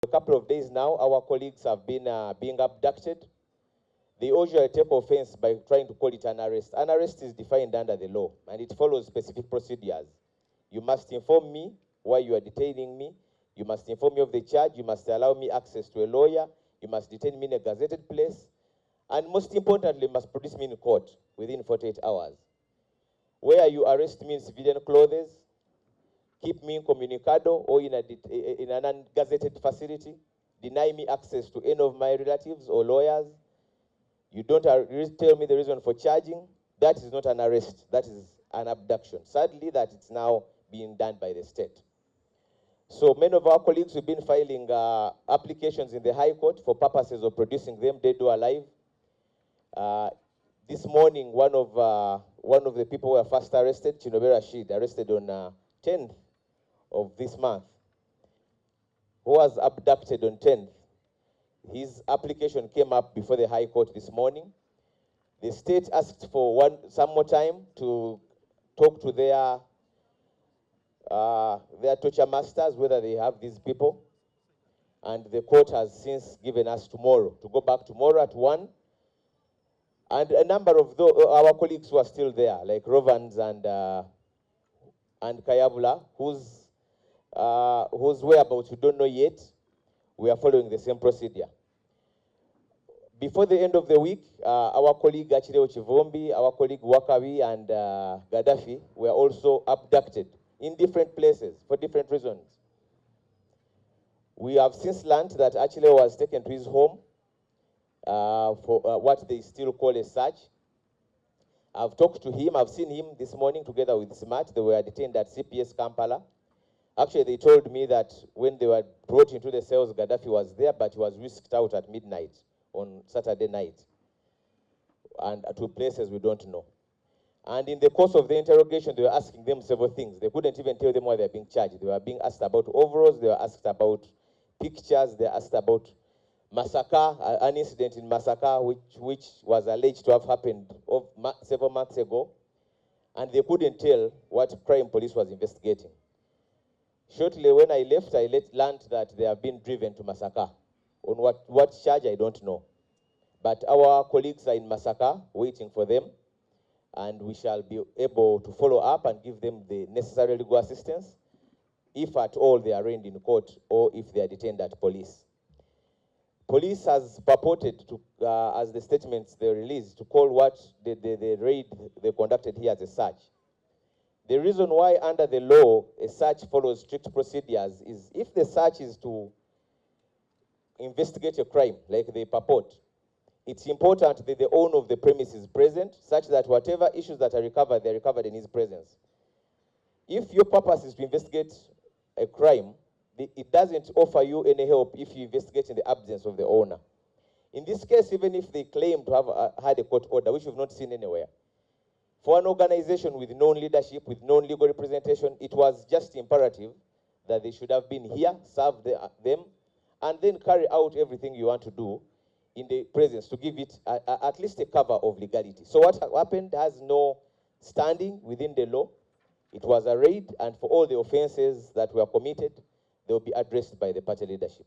A couple of days now, our colleagues have been being abducted. They usually take offense by trying to call it an arrest. An arrest is defined under the law, and it follows specific procedures. You must inform me why you are detaining me. You must inform me of the charge. You must allow me access to a lawyer. You must detain me in a gazetted place. And most importantly, you must produce me in court within 48 hours. Where you arrest me in civilian clothes, keep me incommunicado or in an ungazetted facility, deny me access to any of my relatives or lawyers, you don't tell me the reason for charging, that is not an arrest, that is an abduction. Sadly, that it's now being done by the state. So many of our colleagues have been filing applications in the High Court for purposes of producing them dead or alive. This morning, one of the people who were first arrested, Chinobera Rashid, arrested on 10th of this month, who was abducted on 10th. His application came up before the High Court this morning. The state asked for some more time to talk to their torture masters, whether they have these people. And the court has since given us tomorrow, to go back tomorrow at 1. And a number of our colleagues who are still there, like Rovans and Kayabula, whose whereabouts we don't know yet, we are following the same procedure. Before the end of the week, our colleague Achireo Chivombi, our colleague Wakawi, and Gaddafi were also abducted in different places for different reasons. We have since learned that Achireo was taken to his home for what they still call a search. I've talked to him. I've seen him this morning together with Smart. They were detained at CPS Kampala. Actually, they told me that when they were brought into the cells, Gaddafi was there, but he was whisked out at midnight on Saturday night, and to places we don't know. And in the course of the interrogation, they were asking them several things. They couldn't even tell them why they were being charged. They were being asked about overalls. They were asked about pictures. They were asked about massacre, an incident in massacre which was alleged to have happened several months ago, and they couldn't tell what crime police was investigating. Shortly when I left, I learned that they have been driven to massacre. On what charge, I don't know. But our colleagues are in massacre, waiting for them, and we shall be able to follow up and give them the necessary legal assistance, if at all they are arraigned in court or if they are detained at police. Police has purported to, as the statements they released, to call what the raid they conducted here as a search. The reason why under the law a search follows strict procedures is if the search is to investigate a crime like they purport, it's important that the owner of the premise is present, such that whatever issues that are recovered, they're recovered in his presence. If your purpose is to investigate a crime, it doesn't offer you any help if you investigate in the absence of the owner. In this case, even if they claim to have had a court order, which we've not seen anywhere, for an organization with known leadership, with known legal representation, it was just imperative that they should have been here, serve them, and then carry out everything you want to do in the presence to give it at least a cover of legality. So what happened has no standing within the law. It was a raid, and for all the offenses that were committed, they will be addressed by the party leadership.